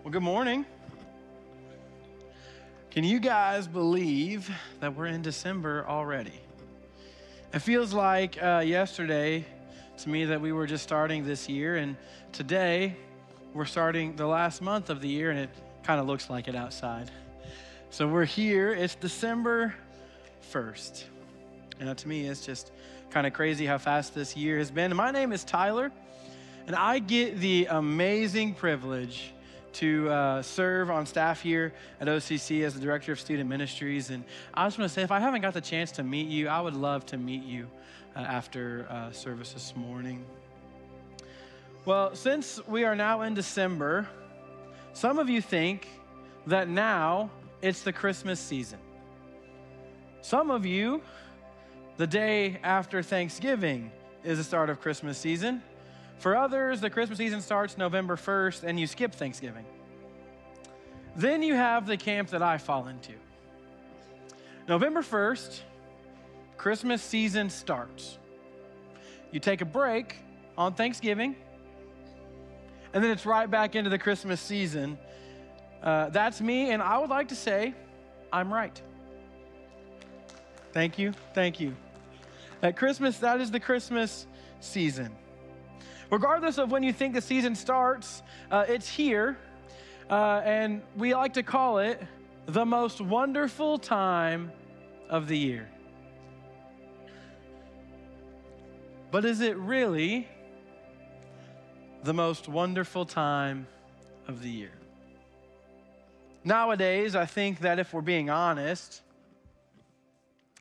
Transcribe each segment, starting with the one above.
Well, good morning. Can you guys believe that we're in December already? It feels like yesterday to me that we were just starting this year, and today we're starting the last month of the year, and it kind of looks like it outside. So we're here. It's December 1st. And to me, it's just kind of crazy how fast this year has been. And my name is Tyler, and I get the amazing privilege to serve on staff here at OCC as the Director of Student Ministries. And I just want to say, if I haven't got the chance to meet you, I would love to meet you after service this morning. Well, since we are now in December, some of you think that now it's the Christmas season. Some of you, the day after Thanksgiving is the start of Christmas season. For others, the Christmas season starts November 1st and you skip Thanksgiving. Then you have the camp that I fall into. November 1st, Christmas season starts. You take a break on Thanksgiving, and then it's right back into the Christmas season. That's me, and I would like to say I'm right. Thank you. At Christmas, that is the Christmas season. Regardless of when you think the season starts, it's here, and we like to call it the most wonderful time of the year. But is it really the most wonderful time of the year? Nowadays, I think that if we're being honest,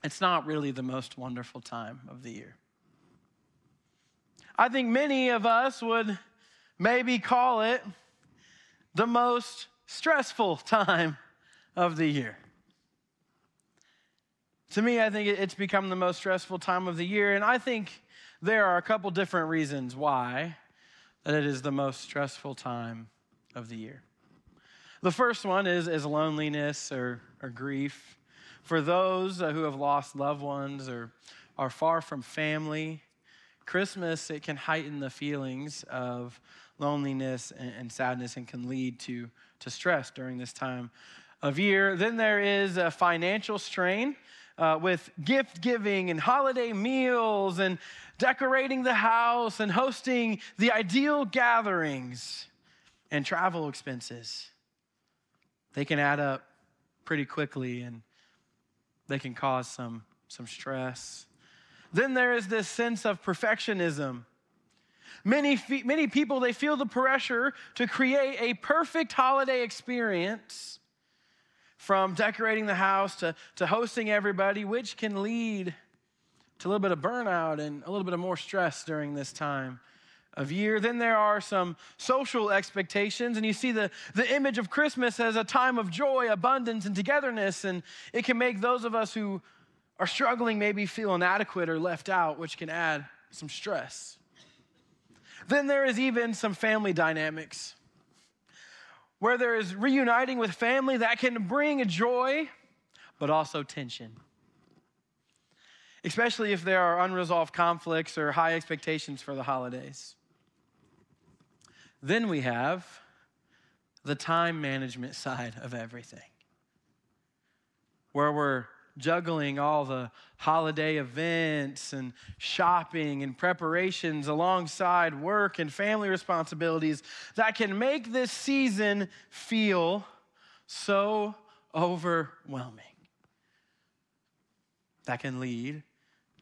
it's not really the most wonderful time of the year. I think many of us would maybe call it the most stressful time of the year. To me, I think it's become the most stressful time of the year, and I think there are a couple different reasons why that it is the most stressful time of the year. The first one is loneliness or grief. For those who have lost loved ones or are far from family, Christmas, it can heighten the feelings of loneliness and sadness and can lead to stress during this time of year. Then there is a financial strain with gift giving and holiday meals and decorating the house and hosting the ideal gatherings and travel expenses. They can add up pretty quickly and they can cause some stress. Then there is this sense of perfectionism. Many people, they feel the pressure to create a perfect holiday experience, from decorating the house to hosting everybody, which can lead to a little bit of burnout and a little bit of more stress during this time of year. Then there are some social expectations, and you see the image of Christmas as a time of joy, abundance, and togetherness, and it can make those of us who are struggling maybe feel inadequate or left out, which can add some stress. Then there is even some family dynamics where there is reuniting with family that can bring joy, but also tension. Especially if there are unresolved conflicts or high expectations for the holidays. Then we have the time management side of everything, where we're juggling all the holiday events and shopping and preparations alongside work and family responsibilities that can make this season feel so overwhelming. That can lead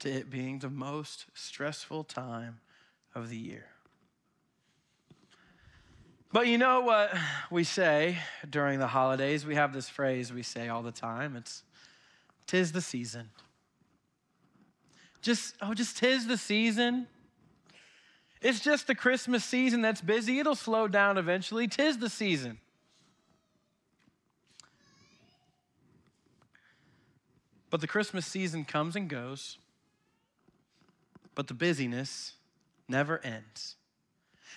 to it being the most stressful time of the year. But you know what we say during the holidays? We have this phrase we say all the time. It's, "'Tis the season." Just tis the season. It's just the Christmas season that's busy. It'll slow down eventually. 'Tis the season. But the Christmas season comes and goes, but the busyness never ends.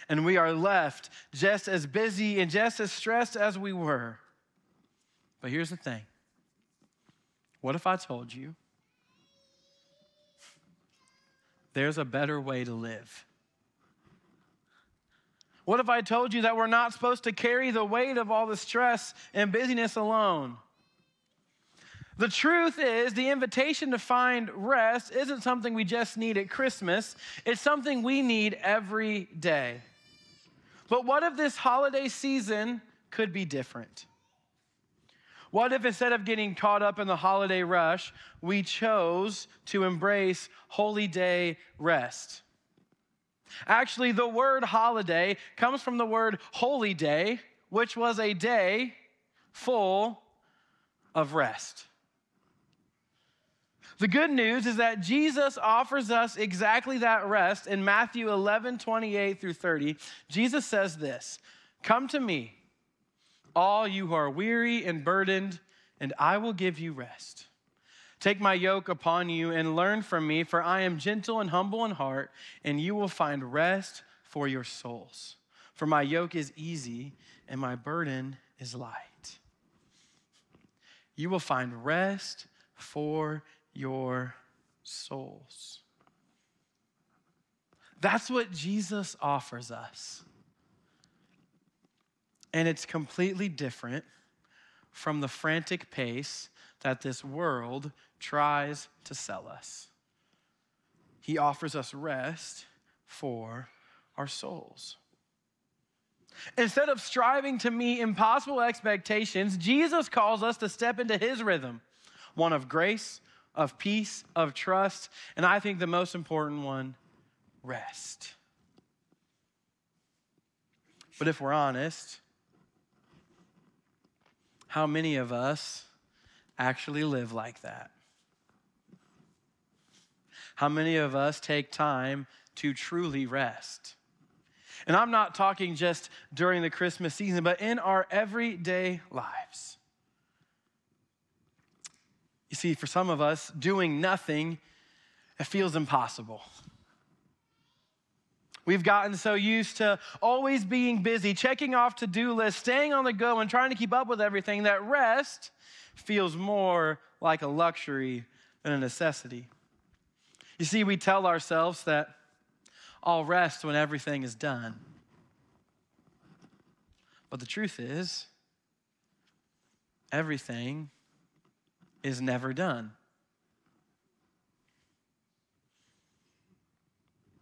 And we are left just as busy and just as stressed as we were. But here's the thing. What if I told you there's a better way to live? What if I told you that we're not supposed to carry the weight of all the stress and busyness alone? The truth is, the invitation to find rest isn't something we just need at Christmas. It's something we need every day. But what if this holiday season could be different? What if instead of getting caught up in the holiday rush, we chose to embrace holy day rest? Actually, the word holiday comes from the word holy day, which was a day full of rest. The good news is that Jesus offers us exactly that rest. In Matthew 11:28 through 30, Jesus says this, "Come to me, all you who are weary and burdened, and I will give you rest. Take my yoke upon you and learn from me, for I am gentle and humble in heart, and you will find rest for your souls. For my yoke is easy and my burden is light." You will find rest for your souls. That's what Jesus offers us. And it's completely different from the frantic pace that this world tries to sell us. He offers us rest for our souls. Instead of striving to meet impossible expectations, Jesus calls us to step into his rhythm, one of grace, of peace, of trust, and I think the most important one, rest. But if we're honest, how many of us actually live like that? How many of us take time to truly rest? And I'm not talking just during the Christmas season, but in our everyday lives. You see, for some of us, doing nothing, it feels impossible. We've gotten so used to always being busy, checking off to-do lists, staying on the go, and trying to keep up with everything, that rest feels more like a luxury than a necessity. You see, we tell ourselves that I'll rest when everything is done. But the truth is, everything is never done.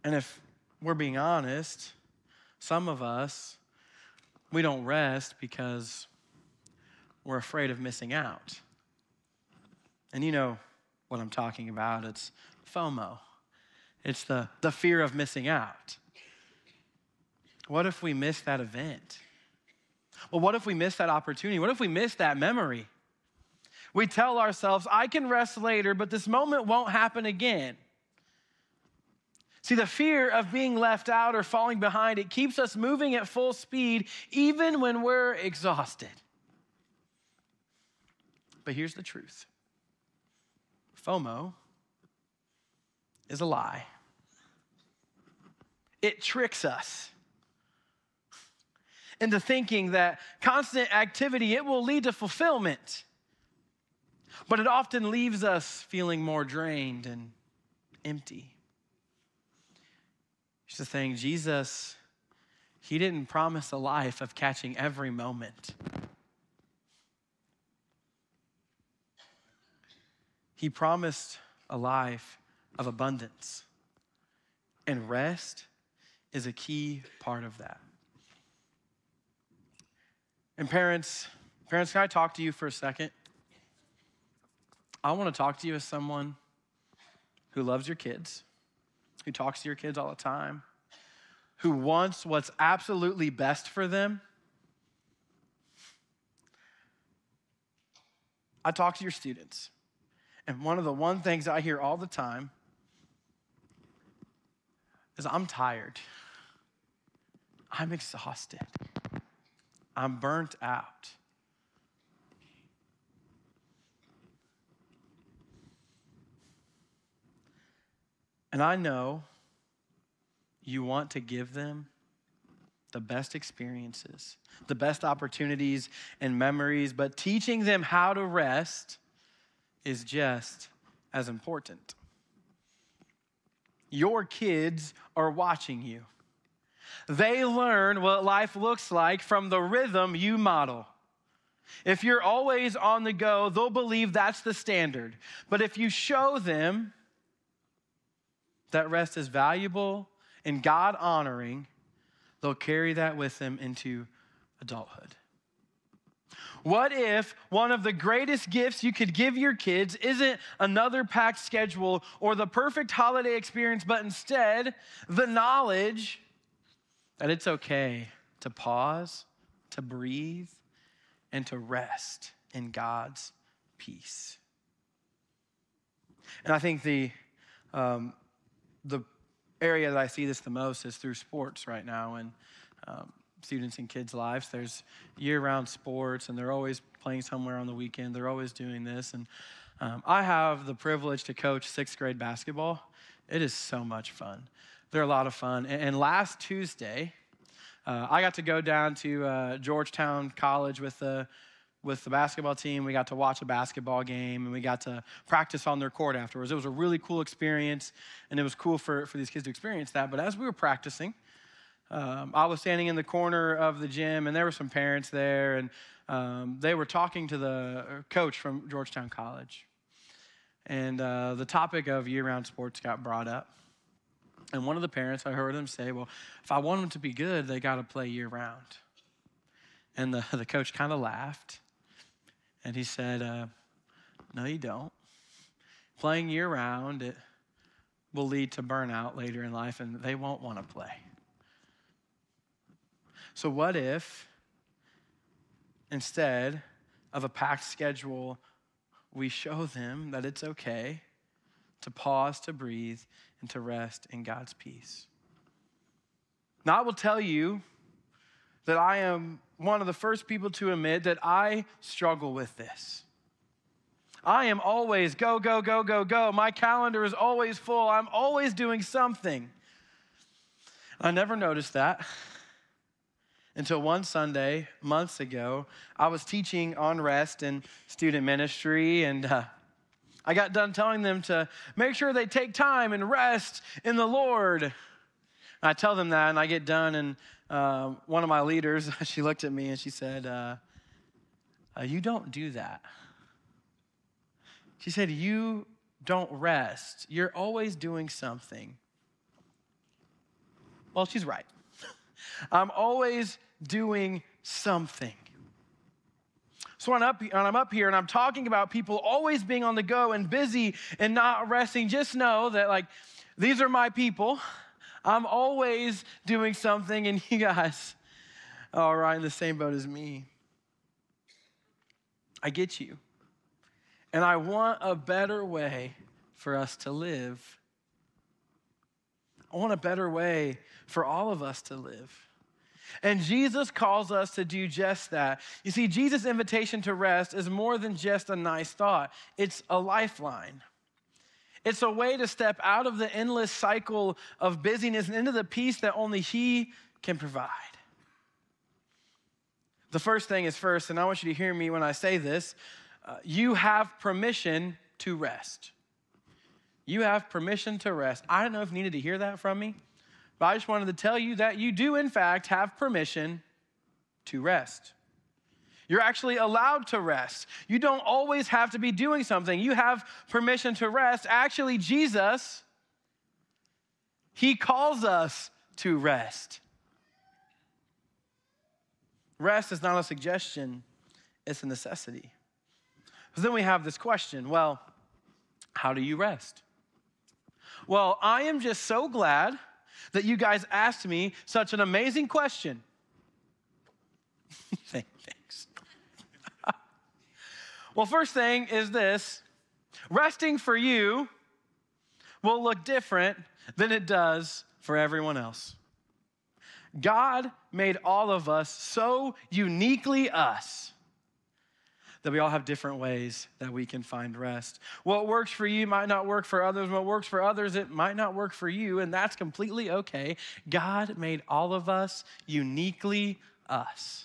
And if we're being honest, some of us, we don't rest because we're afraid of missing out. And you know what I'm talking about. It's FOMO. It's the fear of missing out. What if we miss that event? Well, what if we miss that opportunity? What if we miss that memory? We tell ourselves, I can rest later, but this moment won't happen again. See, the fear of being left out or falling behind, it keeps us moving at full speed even when we're exhausted. But here's the truth. FOMO is a lie. It tricks us into thinking that constant activity, it will lead to fulfillment. But it often leaves us feeling more drained and empty. Here's the thing, Jesus, he didn't promise a life of catching every moment. He promised a life of abundance. And rest is a key part of that. And parents, can I talk to you for a second? I want to talk to you as someone who loves your kids, who talks to your kids all the time, who wants what's absolutely best for them. I talk to your students, and one of the things I hear all the time is, I'm tired. I'm exhausted. I'm burnt out. And I know you want to give them the best experiences, the best opportunities and memories, but teaching them how to rest is just as important. Your kids are watching you. They learn what life looks like from the rhythm you model. If you're always on the go, they'll believe that's the standard. But if you show them that rest is valuable and God-honoring, they'll carry that with them into adulthood. What if one of the greatest gifts you could give your kids isn't another packed schedule or the perfect holiday experience, but instead the knowledge that it's okay to pause, to breathe, and to rest in God's peace? And I think the area that I see this the most is through sports right now, and students and kids' lives. There's year-round sports, and they're always playing somewhere on the weekend. They're always doing this. And I have the privilege to coach sixth grade basketball. It is so much fun. They're a lot of fun. And last Tuesday, I got to go down to Georgetown College with the basketball team. We got to watch a basketball game, and we got to practice on their court afterwards. It was a really cool experience, and it was cool for these kids to experience that. But as we were practicing, I was standing in the corner of the gym, and there were some parents there, and they were talking to the coach from Georgetown College. And the topic of year-round sports got brought up. And one of the parents, I heard them say, well, if I want them to be good, they got to play year-round. And the coach kind of laughed, and he said, no, you don't. Playing year-round, it will lead to burnout later in life, and they won't want to play. So what if, instead of a packed schedule, we show them that it's okay to pause, to breathe, and to rest in God's peace? Now, I will tell you that I am one of the first people to admit that I struggle with this. I am always go, go, go, go, go. My calendar is always full. I'm always doing something. I never noticed that until one Sunday, months ago. I was teaching on rest in student ministry, and I got done telling them to make sure they take time and rest in the Lord. And I tell them that, and I get done, and one of my leaders, she looked at me and she said, you don't do that. She said, you don't rest. You're always doing something. Well, she's right. I'm always doing something. So when I'm up here and I'm talking about people always being on the go and busy and not resting, just know that, these are my people. I'm always doing something, and you guys are right in the same boat as me. I get you. And I want a better way for us to live. I want a better way for all of us to live. And Jesus calls us to do just that. You see, Jesus' invitation to rest is more than just a nice thought. It's a lifeline. It's a way to step out of the endless cycle of busyness and into the peace that only He can provide. The first thing is first, and I want you to hear me when I say this. You have permission to rest. You have permission to rest. I don't know if you needed to hear that from me, but I just wanted to tell you that you do, in fact, have permission to rest. You're actually allowed to rest. You don't always have to be doing something. You have permission to rest. Actually, Jesus, He calls us to rest. Rest is not a suggestion, it's a necessity. But then we have this question, well, how do you rest? Well, I am just so glad that you guys asked me such an amazing question. Thanks. Well, first thing is this. Resting for you will look different than it does for everyone else. God made all of us so uniquely us that we all have different ways that we can find rest. What works for you might not work for others. What works for others, it might not work for you, and that's completely okay. God made all of us uniquely us.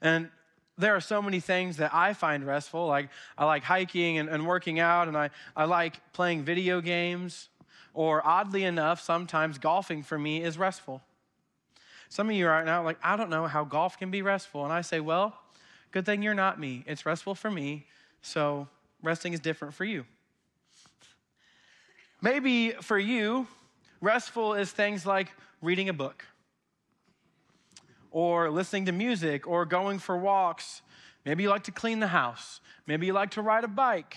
And there are so many things that I find restful. I like hiking and working out, and I like playing video games. Or oddly enough, sometimes golfing for me is restful. Some of you right now are like, I don't know how golf can be restful. And I say, well, good thing you're not me. It's restful for me, so resting is different for you. Maybe for you, restful is things like reading a book, or listening to music, or going for walks. Maybe you like to clean the house. Maybe you like to ride a bike.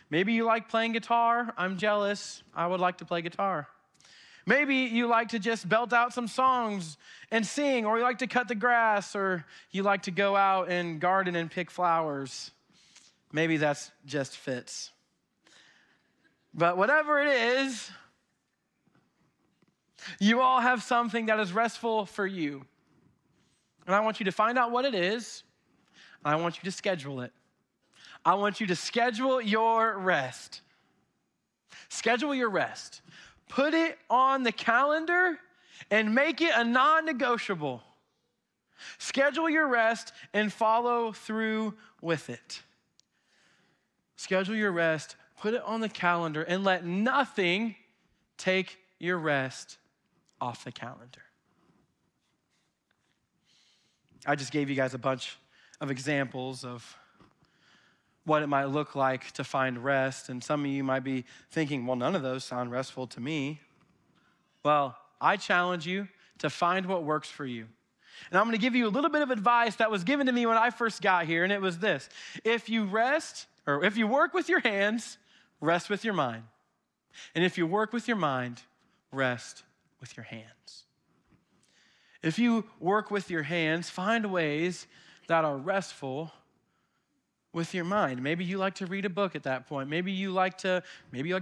Maybe you like playing guitar. I'm jealous. I would like to play guitar. Maybe you like to just belt out some songs and sing, or you like to cut the grass, or you like to go out and garden and pick flowers. Maybe that's just fits. But whatever it is, you all have something that is restful for you. And I want you to find out what it is, and I want you to schedule it. I want you to schedule your rest. Schedule your rest. Put it on the calendar and make it a non-negotiable. Schedule your rest and follow through with it. Schedule your rest, put it on the calendar, and let nothing take your rest off the calendar. I just gave you guys a bunch of examples of what it might look like to find rest. And some of you might be thinking, well, none of those sound restful to me. Well, I challenge you to find what works for you. And I'm going to give you a little bit of advice that was given to me when I first got here, and it was this. If you work with your hands, rest with your mind. And if you work with your mind, rest with your hands. If you work with your hands, find ways that are restful with your mind. Maybe you like to read a book at that point. Maybe you like to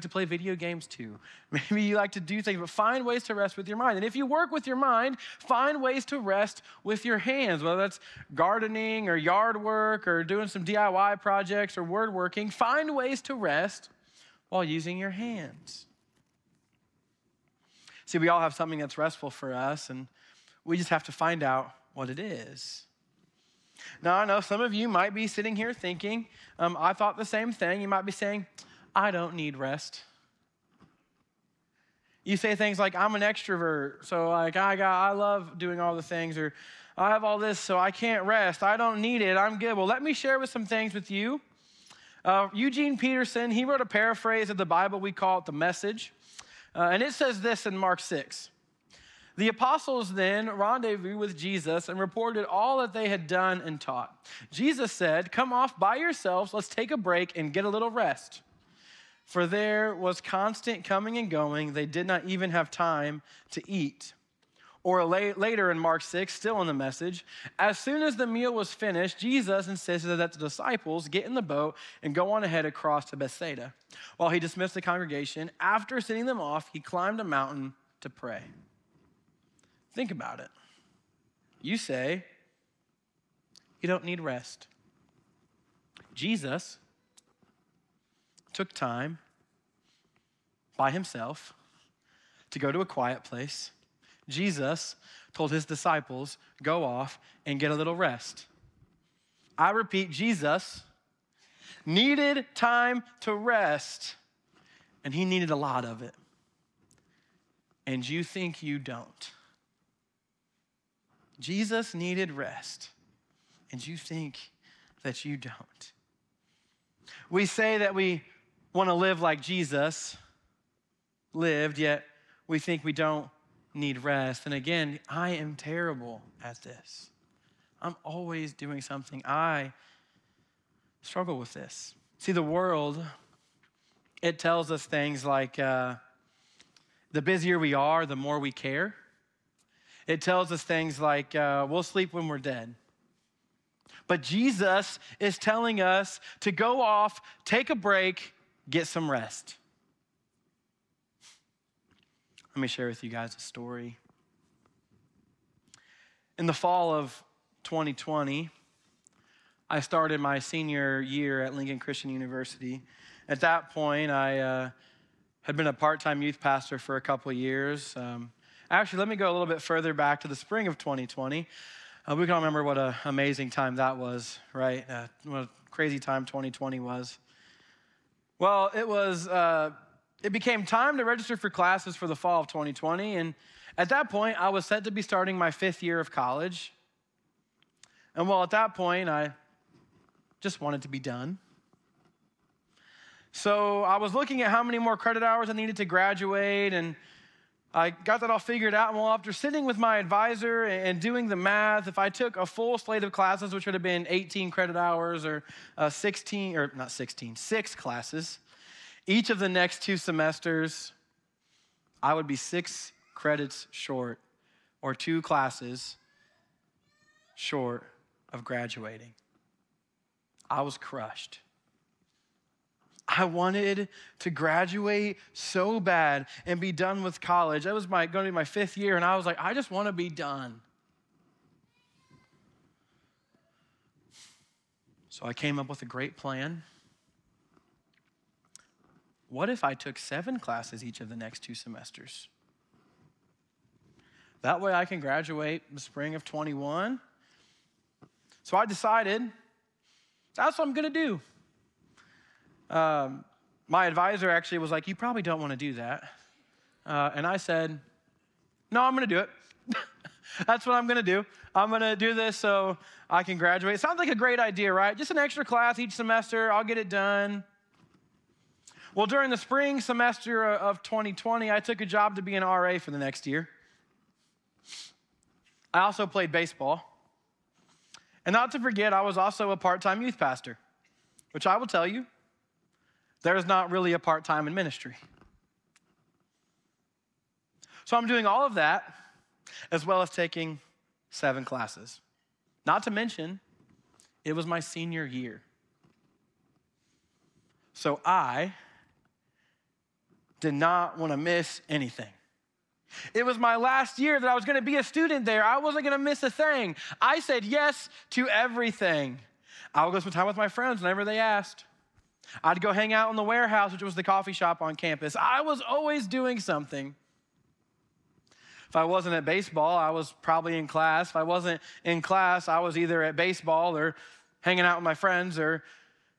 play video games too. Maybe you like to do things, but find ways to rest with your mind. And if you work with your mind, find ways to rest with your hands, whether that's gardening or yard work or doing some DIY projects or word working. Find ways to rest while using your hands. See, we all have something that's restful for us, and we just have to find out what it is. Now, I know some of you might be sitting here thinking, I thought the same thing. You might be saying, I don't need rest. You say things like, I'm an extrovert, so like I love doing all the things, or I have all this, so I can't rest. I don't need it. I'm good. Well, let me share some things with you. Eugene Peterson, he wrote a paraphrase of the Bible. We call it the Message. And it says this in Mark 6. The apostles then rendezvoused with Jesus and reported all that they had done and taught. Jesus said, come off by yourselves, let's take a break and get a little rest. For there was constant coming and going. They did not even have time to eat. Or later in Mark 6, still in the Message, as soon as the meal was finished, Jesus insisted that the disciples get in the boat and go on ahead across to Bethsaida. While he dismissed the congregation, after sending them off, he climbed a mountain to pray. Think about it. You say, you don't need rest. Jesus took time by himself to go to a quiet place. Jesus told his disciples, go off and get a little rest. I repeat, Jesus needed time to rest, and he needed a lot of it. And you think you don't. Jesus needed rest, and you think that you don't. We say that we want to live like Jesus lived, yet we think we don't need rest. And again, I am terrible at this. I'm always doing something. I struggle with this. See, the world, it tells us things like the busier we are, the more we care. It tells us things like, we'll sleep when we're dead. But Jesus is telling us to go off, take a break, get some rest. Let me share with you guys a story. In the fall of 2020, I started my senior year at Lincoln Christian University. At that point, I had been a part-time youth pastor for a couple of years. Actually, let me go a little bit further back to the spring of 2020. We can all remember what an amazing time that was, right? What a crazy time 2020 was. Well, it was it became time to register for classes for the fall of 2020. And at that point, I was set to be starting my 5th year of college. And well, at that point, I just wanted to be done. So I was looking at how many more credit hours I needed to graduate, and I got that all figured out. And well, after sitting with my advisor and doing the math, if I took a full slate of classes, which would have been 18 credit hours or 6 classes, each of the next 2 semesters, I would be 6 credits short, or 2 classes short of graduating. I was crushed. I wanted to graduate so bad and be done with college. That was going to be my 5th year, and I was like, I just want to be done. So I came up with a great plan. What if I took 7 classes each of the next 2 semesters? That way I can graduate in the spring of 21. So I decided that's what I'm going to do. My advisor actually was like, you probably don't want to do that. And I said, no, I'm going to do it. That's what I'm going to do. I'm going to do this so I can graduate. Sounds like a great idea, right? Just an extra class each semester. I'll get it done. Well, during the spring semester of 2020, I took a job to be an RA for the next year. I also played baseball. And not to forget, I was also a part-time youth pastor, which I will tell you, there is not really a part-time in ministry. So I'm doing all of that, as well as taking 7 classes. Not to mention, it was my senior year. So I did not want to miss anything. It was my last year that I was going to be a student there. I wasn't going to miss a thing. I said yes to everything. I would go spend time with my friends whenever they asked. I'd go hang out in the warehouse, which was the coffee shop on campus. I was always doing something. If I wasn't at baseball, I was probably in class. If I wasn't in class, I was either at baseball or hanging out with my friends or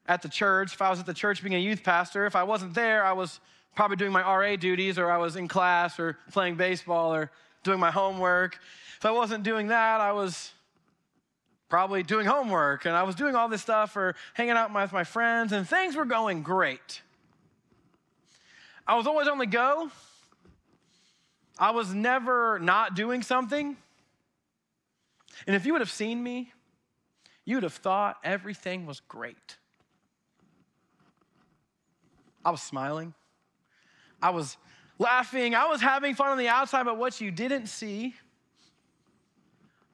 at the church. If I was at the church being a youth pastor, if I wasn't there, I was probably doing my RA duties, or I was in class or playing baseball or doing my homework. If I wasn't doing that, I was probably doing homework, and I was doing all this stuff or hanging out with my friends, and things were going great. I was always on the go. I was never not doing something. And if you would have seen me, you would have thought everything was great. I was smiling. I was laughing. I was having fun on the outside, but what you didn't see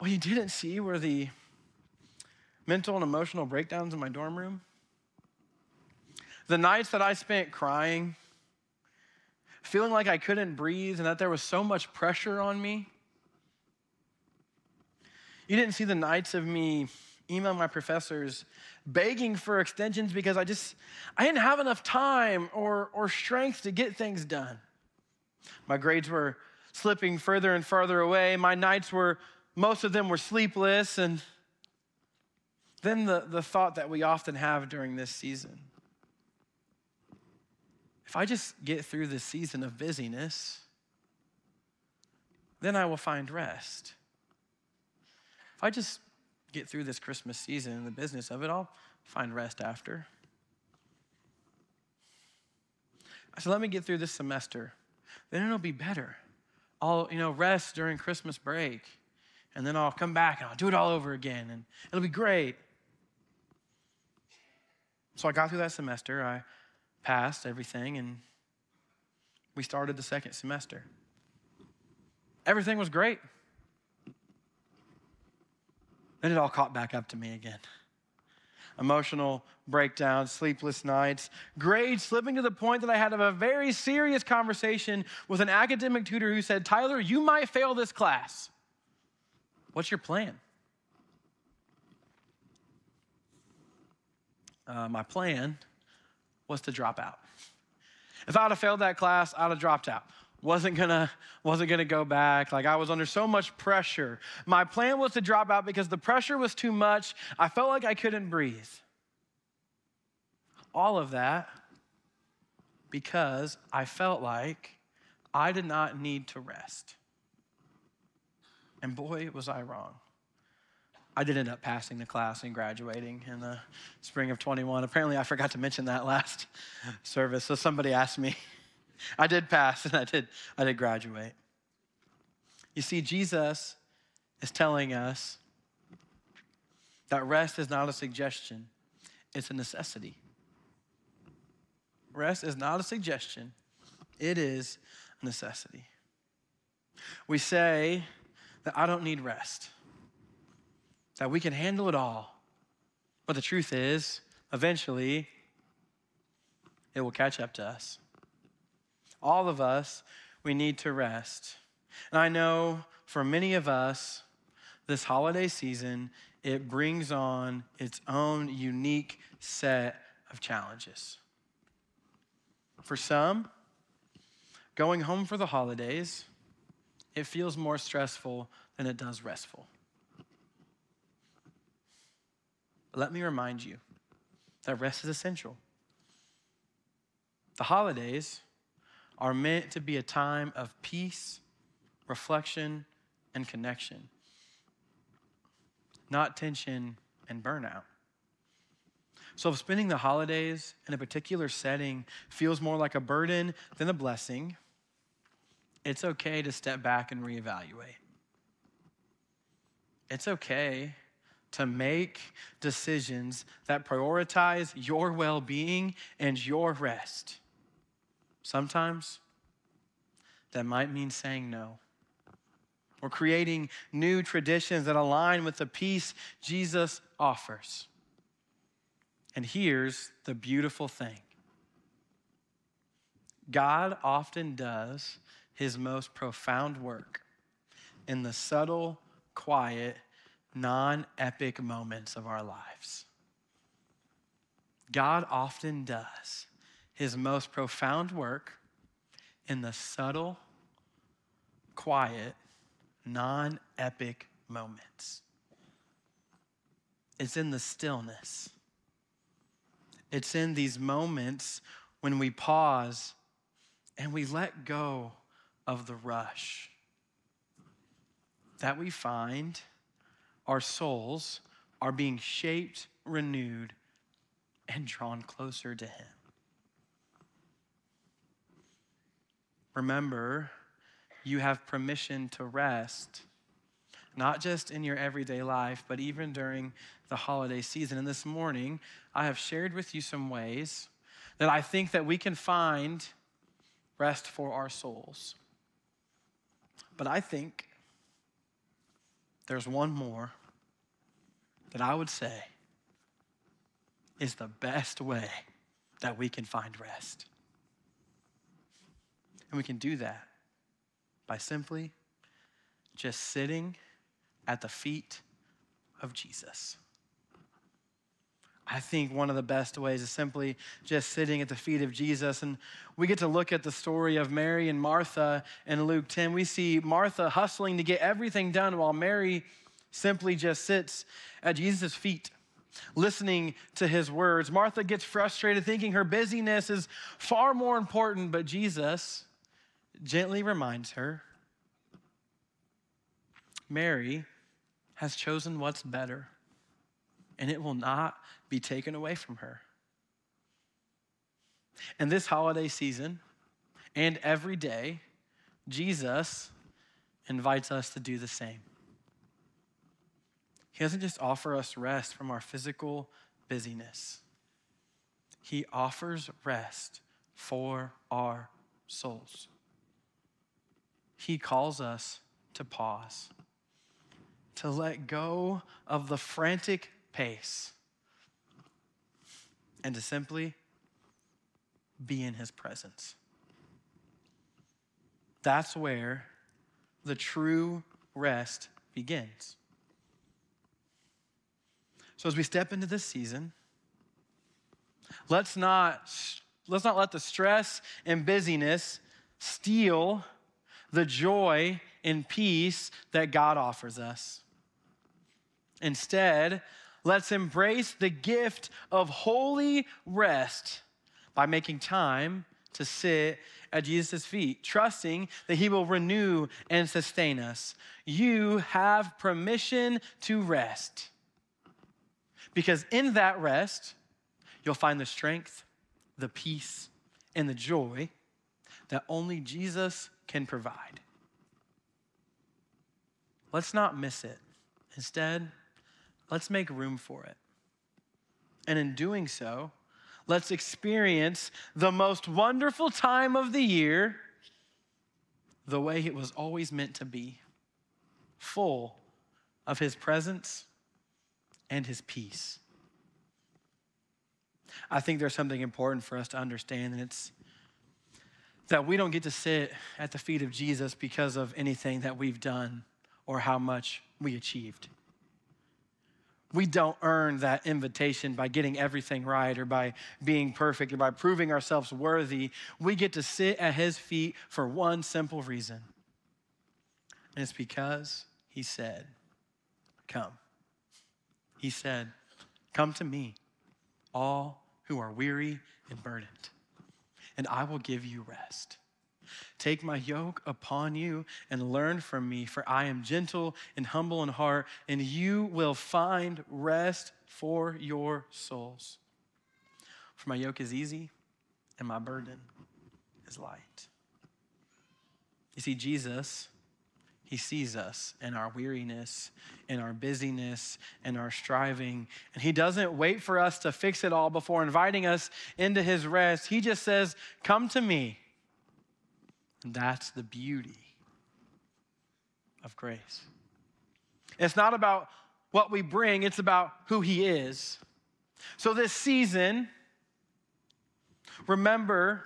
were the mental and emotional breakdowns in my dorm room. The nights that I spent crying, feeling like I couldn't breathe and that there was so much pressure on me. You didn't see the nights of me emailing my professors, begging for extensions because I didn't have enough time or strength to get things done. My grades were slipping further and farther away. My nights most of them were sleepless, and then the thought that we often have during this season. If I just get through this season of busyness, then I will find rest. If I just get through this Christmas season and the business of it, I'll find rest after. I said, let me get through this semester. Then it'll be better. I'll, rest during Christmas break. And then I'll come back and I'll do it all over again. And it'll be great. So I got through that semester. I passed everything, and we started the second semester. Everything was great. Then it all caught back up to me again. Emotional breakdowns, sleepless nights, grades slipping to the point that I had a very serious conversation with an academic tutor who said, Tyler, you might fail this class. What's your plan? My plan was to drop out. If I would have failed that class, I would have dropped out. Wasn't gonna go back. Like, I was under so much pressure. My plan was to drop out because the pressure was too much. I felt like I couldn't breathe. All of that because I felt like I did not need to rest. And boy, was I wrong. I did end up passing the class and graduating in the spring of 21. Apparently, I forgot to mention that last service, so somebody asked me. I did pass, and I did graduate. You see, Jesus is telling us that rest is not a suggestion, it's a necessity. Rest is not a suggestion, it is a necessity. We say that I don't need rest, that we can handle it all. But the truth is, eventually, it will catch up to us. All of us, we need to rest. And I know for many of us, this holiday season, it brings on its own unique set of challenges. For some, going home for the holidays, it feels more stressful than it does restful. But let me remind you that rest is essential. The holidays are meant to be a time of peace, reflection, and connection, not tension and burnout. So if spending the holidays in a particular setting feels more like a burden than a blessing, it's okay to step back and reevaluate. It's okay to make decisions that prioritize your well-being and your rest. Sometimes that might mean saying no, or creating new traditions that align with the peace Jesus offers. And here's the beautiful thing. God often does his most profound work in the subtle, quiet, non-epic moments of our lives. God often does his most profound work in the subtle, quiet, non-epic moments. It's in the stillness. It's in these moments when we pause and we let go of the rush that we find our souls are being shaped, renewed, and drawn closer to him. Remember, you have permission to rest, not just in your everyday life, but even during the holiday season. And this morning, I have shared with you some ways that I think that we can find rest for our souls. But I think there's one more that I would say is the best way that we can find rest. And we can do that by simply just sitting at the feet of Jesus. I think one of the best ways is simply just sitting at the feet of Jesus. And we get to look at the story of Mary and Martha in Luke 10. We see Martha hustling to get everything done while Mary simply just sits at Jesus' feet, listening to his words. Martha gets frustrated, thinking her busyness is far more important, but Jesus gently reminds her, Mary has chosen what's better, and it will not be taken away from her. And this holiday season and every day, Jesus invites us to do the same. He doesn't just offer us rest from our physical busyness. He offers rest for our souls. He calls us to pause, to let go of the frantic pace, and to simply be in his presence. That's where the true rest begins. So as we step into this season, let's not let the stress and busyness steal the joy and peace that God offers us. Instead, let's embrace the gift of holy rest by making time to sit at Jesus' feet, trusting that he will renew and sustain us. You have permission to rest. Because in that rest, you'll find the strength, the peace, and the joy that only Jesus can provide. Let's not miss it. Instead, let's make room for it. And in doing so, let's experience the most wonderful time of the year the way it was always meant to be, full of his presence and his peace. I think there's something important for us to understand, and it's that we don't get to sit at the feet of Jesus because of anything that we've done or how much we achieved. We don't earn that invitation by getting everything right or by being perfect or by proving ourselves worthy. We get to sit at his feet for one simple reason. And it's because he said, come. He said, come to me, all who are weary and burdened, and I will give you rest. Take my yoke upon you and learn from me, for I am gentle and humble in heart, and you will find rest for your souls. For my yoke is easy and my burden is light. You see, Jesus, he sees us in our weariness, in our busyness, in our striving. And he doesn't wait for us to fix it all before inviting us into his rest. He just says, come to me. And that's the beauty of grace. It's not about what we bring, it's about who he is. So this season, remember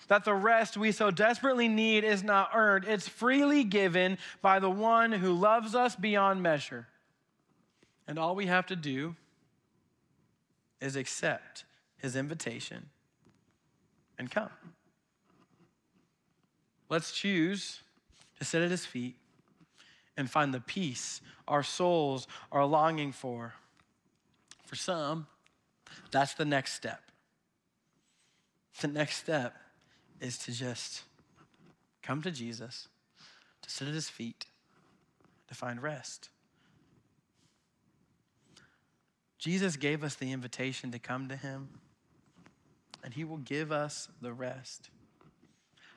that the rest we so desperately need is not earned. It's freely given by the one who loves us beyond measure. And all we have to do is accept his invitation and come. Let's choose to sit at his feet and find the peace our souls are longing for. For some, that's the next step. The next step is to just come to Jesus, to sit at his feet, to find rest. Jesus gave us the invitation to come to him, and he will give us the rest.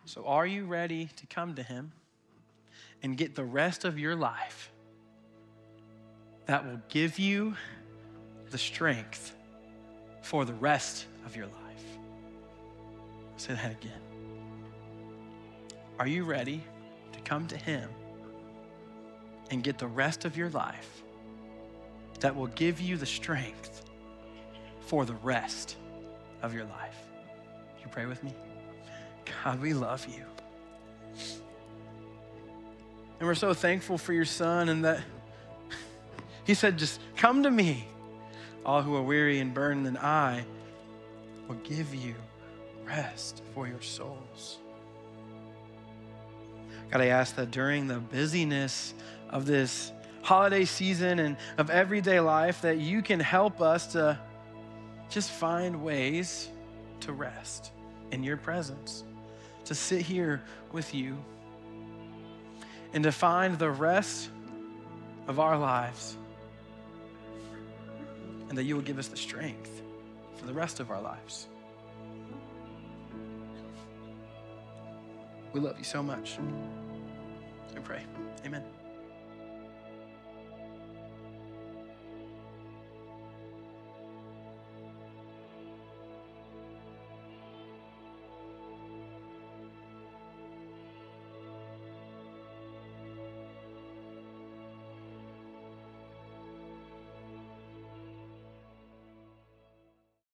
So are you ready to come to him and get the rest of your life that will give you the strength for the rest of your life? I'll say that again. Are you ready to come to him and get the rest of your life that will give you the strength for the rest of your life? Would you pray with me? God, we love you. And we're so thankful for your son and that he said, just come to me, all who are weary and burdened, and I will give you rest for your souls. God, I ask that during the busyness of this holiday season and of everyday life, that you can help us to just find ways to rest in your presence, to sit here with you, and to find the rest of our lives, and that you will give us the strength for the rest of our lives. We love you so much. We pray. Amen.